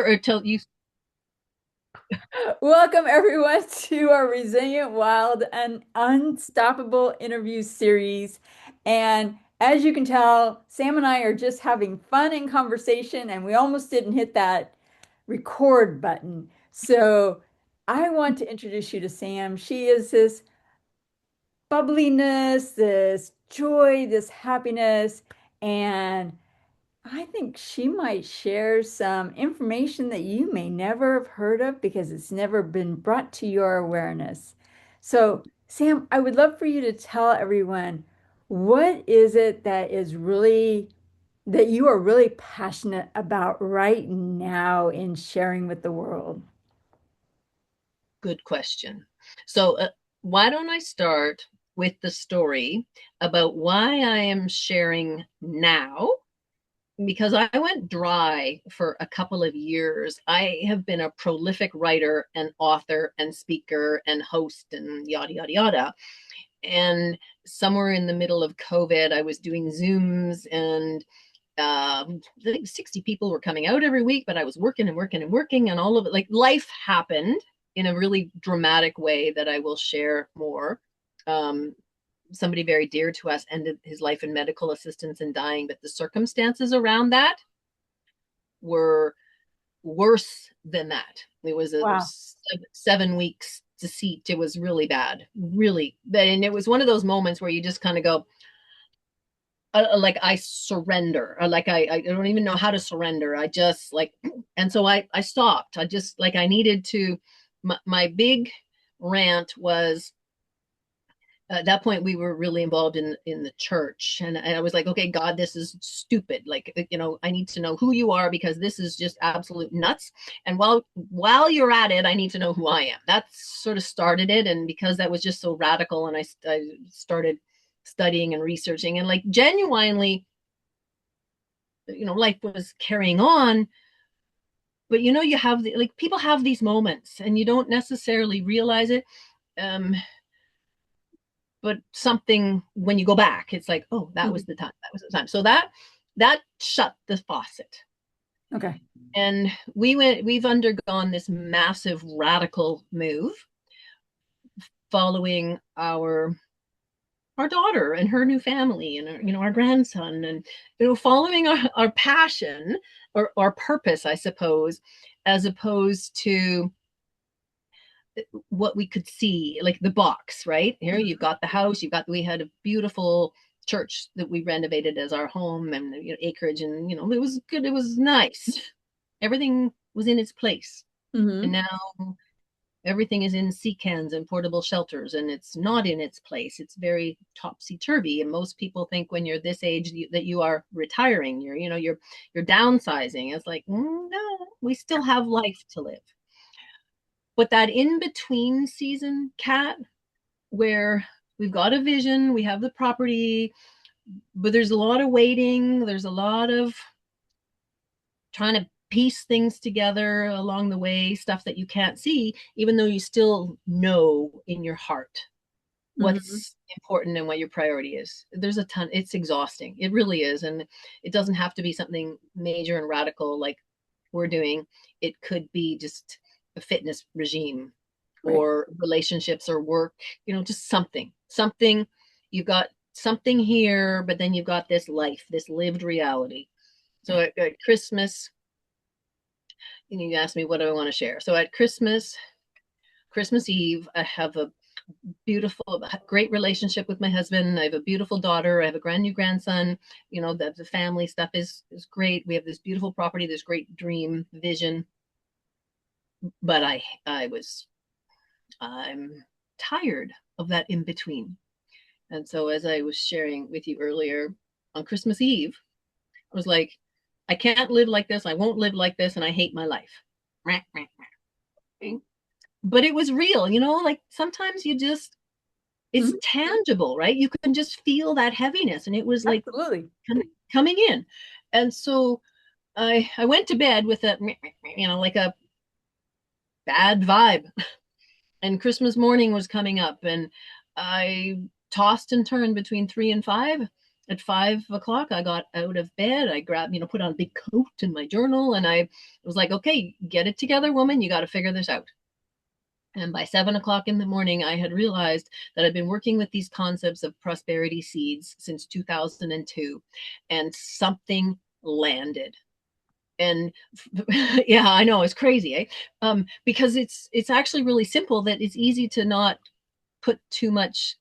or tell you. Welcome, everyone, to our Resilient, Wild, and Unstoppable interview series. And as you can tell, Sam and I are just having fun and conversation, and we almost didn't hit that record button. So I want to introduce you to Sam. She is this bubbliness, this joy, this happiness, and I think she might share some information that you may never have heard of because it's never been brought to your awareness. So, Sam, I would love for you to tell everyone what is it that you are really passionate about right now in sharing with the world? Good question. So, why don't I start with the story about why I am sharing now? Because I went dry for a couple of years. I have been a prolific writer and author and speaker and host and yada, yada, yada. And somewhere in the middle of COVID, I was doing Zooms and I think 60 people were coming out every week, but I was working and working and working, and all of it, like life happened in a really dramatic way that I will share more. Um, Somebody very dear to us ended his life in medical assistance and dying, but the circumstances around that were worse than that. It was a Wow. 7 weeks deceit. It was really bad, really. And it was one of those moments where you just kind of go, like I surrender, like I don't even know how to surrender. I just like, and so I stopped. I just like I needed to. My big rant was at that point we were really involved in the church, and I was like, okay, God, this is stupid. Like, I need to know who you are because this is just absolute nuts. And while you're at it, I need to know who I am. That sort of started it, and because that was just so radical, and I started studying and researching, and like genuinely, life was carrying on. But you have like people have these moments and you don't necessarily realize it. um but something, when you go back, it's like, oh, that was Mhm. the time, that was the time. So that shut the faucet. Okay. And we've undergone this massive radical move following our daughter and her new family and our grandson, and following our passion, or our purpose, I suppose, as opposed to what we could see, like the box. Right here you've Mhm. got the house, we had a beautiful church that we renovated as our home, and acreage, and it was good, it was nice, everything was in its place. And Mhm. now everything is in sea cans and portable shelters, and it's not in its place. It's very topsy-turvy, and most people think when you're this age that you are retiring, you're downsizing. It's like, no, we still have life to live. But that in between season, Cat, where we've got a vision, we have the property, but there's a lot of waiting, there's a lot of trying to piece things together along the way, stuff that you can't see, even though you still know in your heart Mhm. what's important and what your priority is. There's a ton, it's exhausting. It really is. And it doesn't have to be something major and radical like we're doing. It could be just a fitness regime Right. or relationships or work, just something. You've got something here, but then you've got this life, this lived reality. So at Christmas, you asked me what do I want to share. So at Christmas Eve, I have a beautiful, great relationship with my husband. I have a beautiful daughter. I have a brand new grandson. The family stuff is great. We have this beautiful property, this great dream vision. But I'm tired of that in between. And so, as I was sharing with you earlier, on Christmas Eve, I was like, I can't live like this. I won't live like this, and I hate my life. But it was real, like sometimes it's Mhm. tangible, right? You can just feel that heaviness, and it was like Absolutely. coming in. And so I went to bed with a, like a bad vibe. And Christmas morning was coming up, and I tossed and turned between 3 and 5. at 5 o'clock, I got out of bed. I grabbed, put on a big coat and my journal, and I was like, okay, get it together, woman. You got to figure this out. And by 7 o'clock in the morning, I had realized that I've been working with these concepts of prosperity seeds since 2002, and something landed. And yeah, I know it's crazy, eh? Because it's actually really simple. That it's easy to not put too much.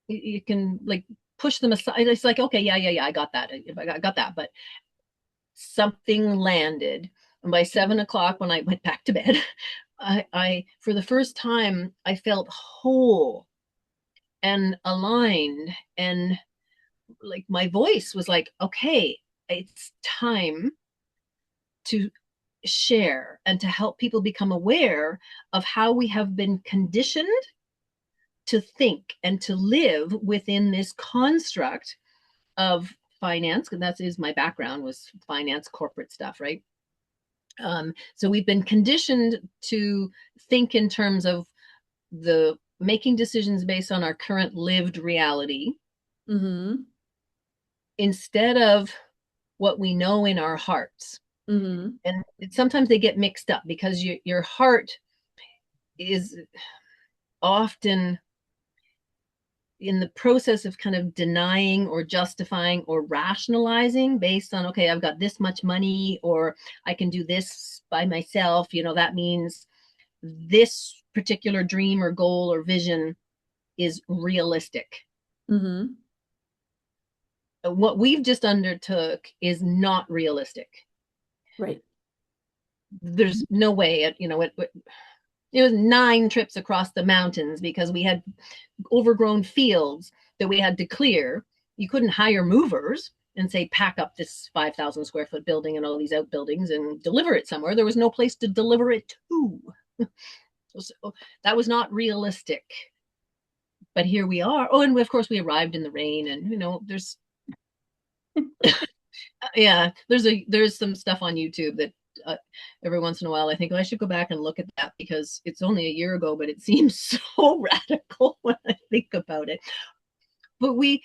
You can like push them aside. It's like, okay, yeah, I got that. I got that. But something landed. And by 7 o'clock, when I went back to bed, I for the first time, I felt whole and aligned, and like my voice was like, okay, it's time to share and to help people become aware of how we have been conditioned to think and to live within this construct of finance. And that is my background, was finance, corporate stuff, right? So we've been conditioned to think in terms of the making decisions based on our current lived reality Mm-hmm. instead of what we know in our hearts. Mm-hmm. And sometimes they get mixed up because your heart is often in the process of kind of denying or justifying or rationalizing based on, okay, I've got this much money, or I can do this by myself. That means this particular dream or goal or vision is realistic. Mm-hmm. What we've just undertook is not realistic. Right. There's no way, it was 9 trips across the mountains because we had overgrown fields that we had to clear. You couldn't hire movers and say, pack up this 5,000 square foot building and all these outbuildings and deliver it somewhere. There was no place to deliver it to. So that was not realistic. But here we are. Oh, and of course we arrived in the rain, and there's yeah, there's some stuff on YouTube that every once in a while I think, oh, I should go back and look at that because it's only a year ago, but it seems so radical when I think about it. But we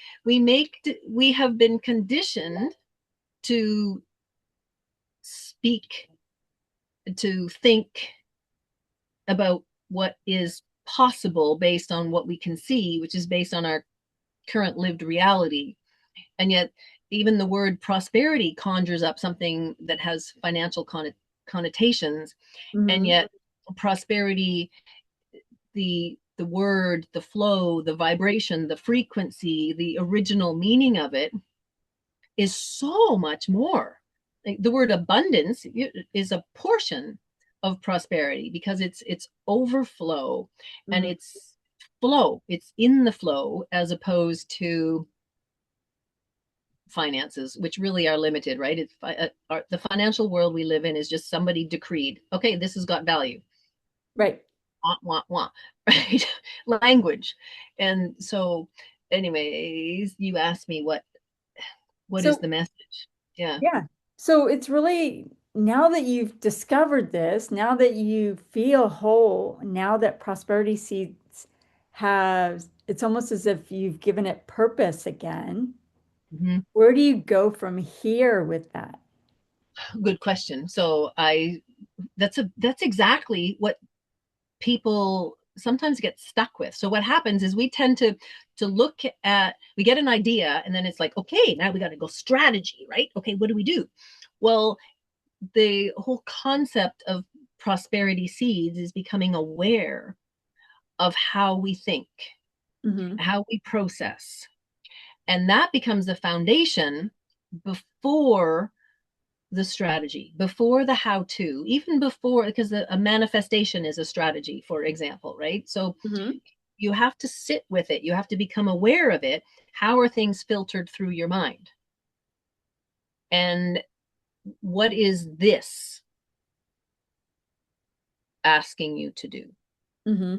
have been conditioned to speak, to think about what is possible based on what we can see, which is based on our current lived reality. And yet even the word prosperity conjures up something that has financial connotations, and Mm-hmm. yet prosperity, the word, the flow, the vibration, the frequency, the original meaning of it is so much more. Like the word abundance is a portion of prosperity because it's overflow, and Mm-hmm. it's flow. It's in the flow as opposed to finances, which really are limited, right? The financial world we live in is just somebody decreed, okay, this has got value. Right. Want, right? Language. And so, anyways, you asked me what is So the message? Yeah. yeah. So it's really now that you've discovered this, now that you feel whole, now that prosperity seeds have, it's almost as if you've given it purpose again. Mm-hmm. Where do you go from here with that? Good question. So I that's exactly what people sometimes get stuck with. So what happens is we tend to look at, we get an idea, and then it's like, okay, now we got to go strategy, right? Okay, what do we do? Well, the whole concept of prosperity seeds is becoming aware of how we think, Mm-hmm. how we process. And that becomes the foundation before the strategy, before the how to, even before, because a manifestation is a strategy, for example, right? So Mm-hmm. you have to sit with it, you have to become aware of it. How are things filtered through your mind? And what is this asking you to do? Mm-hmm.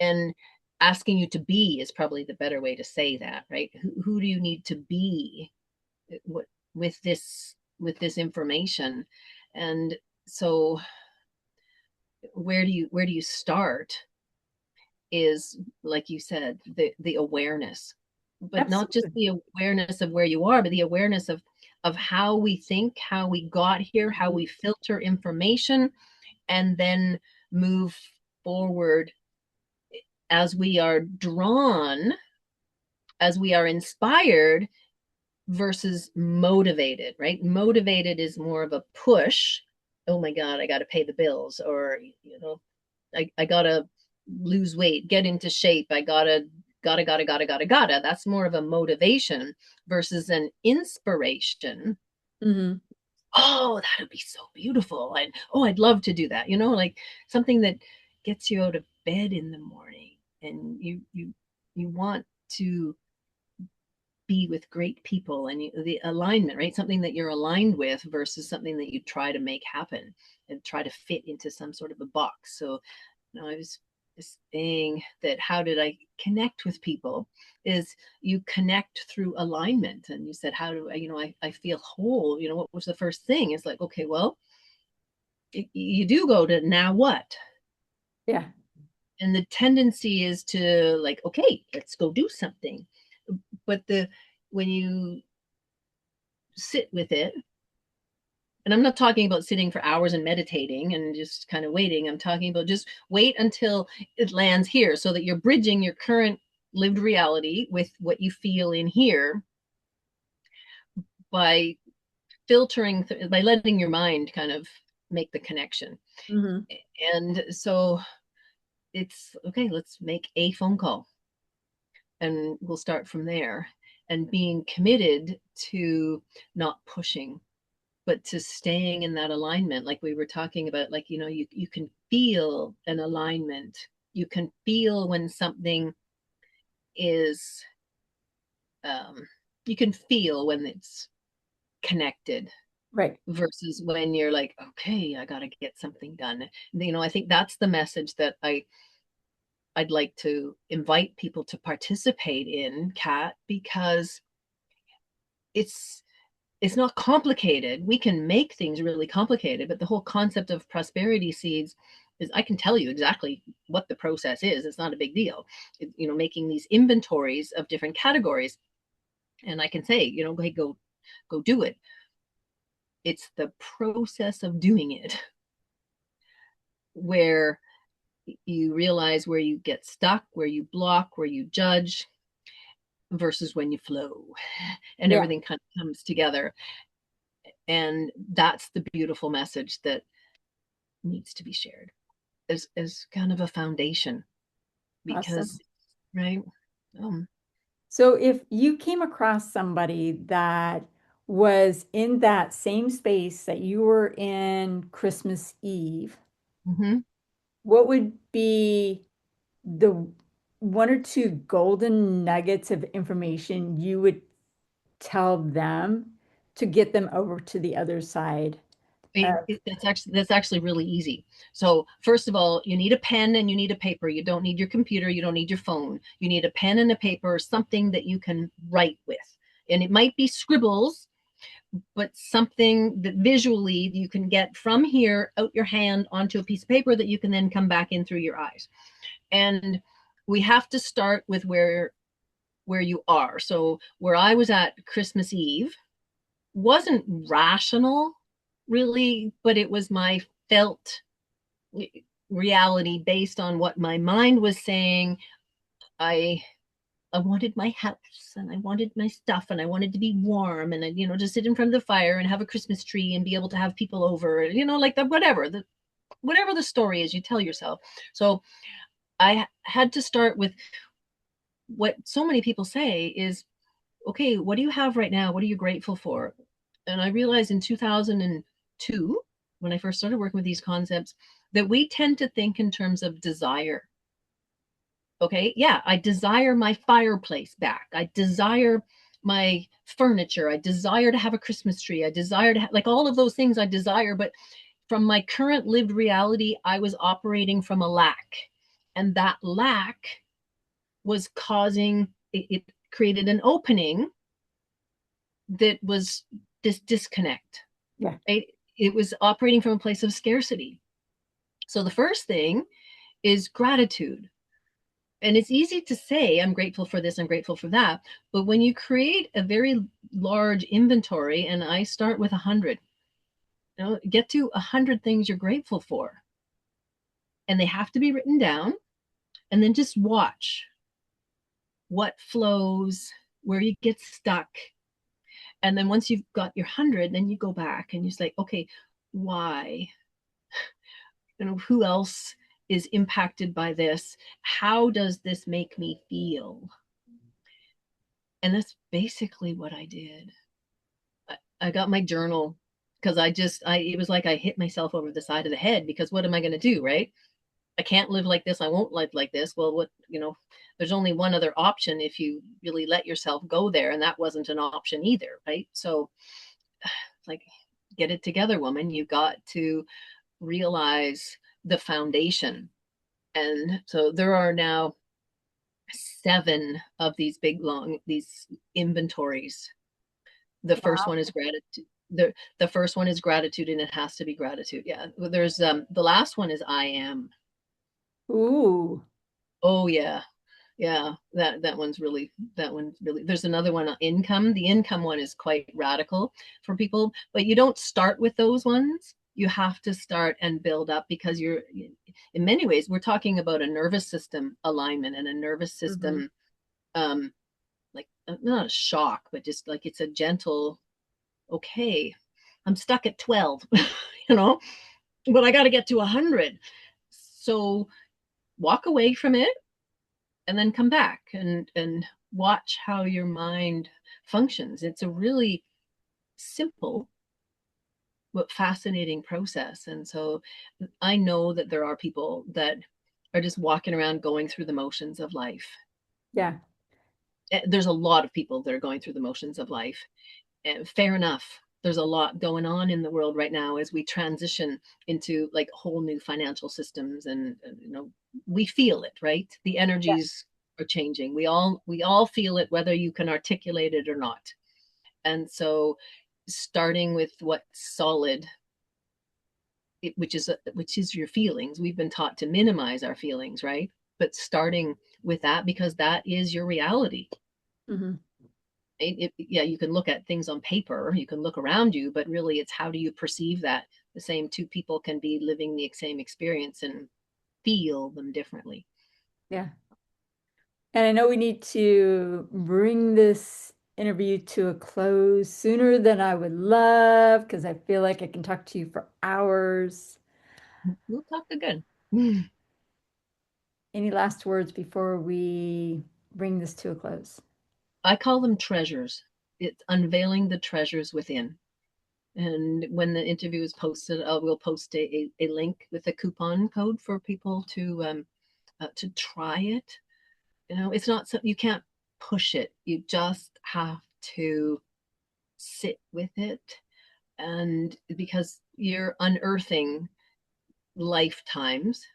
And asking you to be is probably the better way to say that, right? Who do you need to be what with this information? And so where do you start is, like you said, the awareness. but not just Absolutely. the awareness of where you are, but the awareness of how we think, how we got here, how we filter information, and then move forward as we are drawn, as we are inspired versus motivated, right? Motivated is more of a push. Oh my God, I got to pay the bills, or, I got to lose weight, get into shape. I gotta. That's more of a motivation versus an inspiration. Hmm. Oh, that would be so beautiful. And oh, I'd love to do that. Like something that gets you out of bed in the morning, and you want to be with great people, and the alignment, right? Something that you're aligned with versus something that you try to make happen and try to fit into some sort of a box. So I was just saying that how did I connect with people is you connect through alignment. And you said, how do I, I feel whole. What was the first thing? It's like, okay, well, you do go to now what? Yeah. And the tendency is to like, okay, let's go do something. But when you sit with it, and I'm not talking about sitting for hours and meditating and just kind of waiting. I'm talking about just wait until it lands here so that you're bridging your current lived reality with what you feel in here by by letting your mind kind of make the connection. Hmm. And so it's okay, let's make a phone call and we'll start from there, and being committed to not pushing but to staying in that alignment, like we were talking about. Like, you can feel an alignment. You can feel when something is um, you can feel when it's connected Right. versus when you're like, okay, I got to get something done. I think that's the message that I'd like to invite people to participate in, Kat, because it's it's not complicated. We can make things really complicated, but the whole concept of prosperity seeds is, I can tell you exactly what the process is. It's not a big deal. Making these inventories of different categories, and I can say, hey, go do it. It's the process of doing it where you realize where you get stuck, where you block, where you judge versus when you flow, and Yeah. everything kind of comes together. And that's the beautiful message that needs to be shared as kind of a foundation, because Awesome. right. um So if you came across somebody that was in that same space that you were in Christmas Eve, mhm. what would be the one or two golden nuggets of information you would tell them to get them over to the other side of, That's actually really easy. So first of all, you need a pen and you need a paper. You don't need your computer, you don't need your phone. You need a pen and a paper, something that you can write with. And it might be scribbles, but something that visually you can get from here out your hand onto a piece of paper that you can then come back in through your eyes. And we have to start with where you are. So where I was at Christmas Eve wasn't rational really, but it was my felt reality based on what my mind was saying. I i wanted my house and I wanted my stuff and I wanted to be warm and just sit in front of the fire and have a Christmas tree and be able to have people over, like the whatever the story is you tell yourself. So I had to start with what so many people say is, okay, what do you have right now? What are you grateful for? And I realized in 2002, when I first started working with these concepts, that we tend to think in terms of desire. Okay, yeah, I desire my fireplace back. I desire my furniture. I desire to have a Christmas tree. I desire to have, like, all of those things I desire. But from my current lived reality, I was operating from a lack. And that lack was causing, it created an opening that was this disconnect, yeah. right? It was operating from a place of scarcity. So the first thing is gratitude. And it's easy to say, I'm grateful for this, I'm grateful for that. But when you create a very large inventory, and I start with 100, get to 100 things you're grateful for, and they have to be written down, and then just watch what flows, where you get stuck. And then once you've got your 100, then you go back and you say, okay, why? Who else is impacted by this? How does this make me feel? And that's basically what I did. I got my journal because it was like I hit myself over the side of the head, because what am I going to do, right? I can't live like this. I won't live like this. Well, there's only one other option if you really let yourself go there. And that wasn't an option either, right? So, like, get it together, woman. You got to realize the foundation. And so there are now 7 of these these inventories. The first Wow. one is gratitude. The first one is gratitude, and it has to be gratitude. Yeah. There's the last one is I am. Ooh. Oh yeah. Yeah, that one's really, there's another one on income. The income one is quite radical for people, but you don't start with those ones. You have to start and build up, because in many ways, we're talking about a nervous system alignment and a nervous Hmm. system, um, like not a shock, but just like it's a gentle, okay, I'm stuck at 12, you know, but I got to get to 100. So walk away from it and then come back and watch how your mind functions. It's a really simple but fascinating process. And so I know that there are people that are just walking around going through the motions of life. Yeah. There's a lot of people that are going through the motions of life. And fair enough. There's a lot going on in the world right now as we transition into like whole new financial systems, and we feel it, right? The Yeah. energies are changing. We all feel it, whether you can articulate it or not. And so starting with what's solid, which is your feelings. We've been taught to minimize our feelings, right? But starting with that, because that is your reality. Hmm. Yeah, you can look at things on paper, you can look around you, but really it's how do you perceive that? The same two people can be living the same experience and feel them differently. Yeah. And I know we need to bring this interview to a close sooner than I would love, because I feel like I can talk to you for hours. We'll talk again. Any last words before we bring this to a close? I call them treasures. It's unveiling the treasures within. And when the interview is posted, we'll post a link with a coupon code for people to try it. It's not so you can't push it. You just have to sit with it, and because you're unearthing lifetimes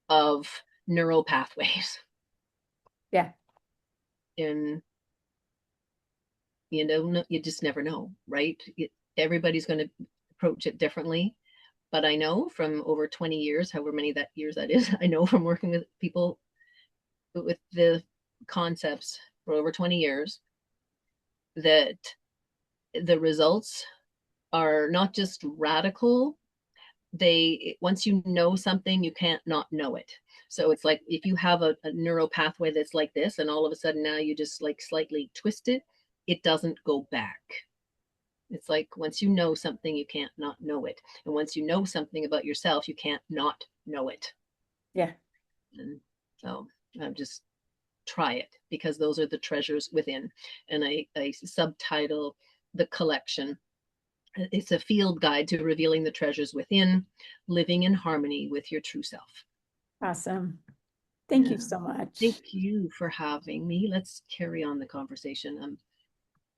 of neural pathways, Yeah. and you just never know, right? Everybody's going to approach it differently, but I know from over 20 years, however many that years that is, I know from working with people with the concepts for over 20 years that the results are not just radical. They Once you know something, you can't not know it. So it's like if you have a neural pathway that's like this, and all of a sudden now you just like slightly twist it doesn't go back. It's like once you know something, you can't not know it. And once you know something about yourself, you can't not know it. Yeah. And so I'm just try it, because those are the treasures within. And I subtitle the collection, it's a field guide to revealing the treasures within, living in harmony with your true self. Awesome. Thank you Yeah. so Thank much. you for having me. Let's carry on the conversation.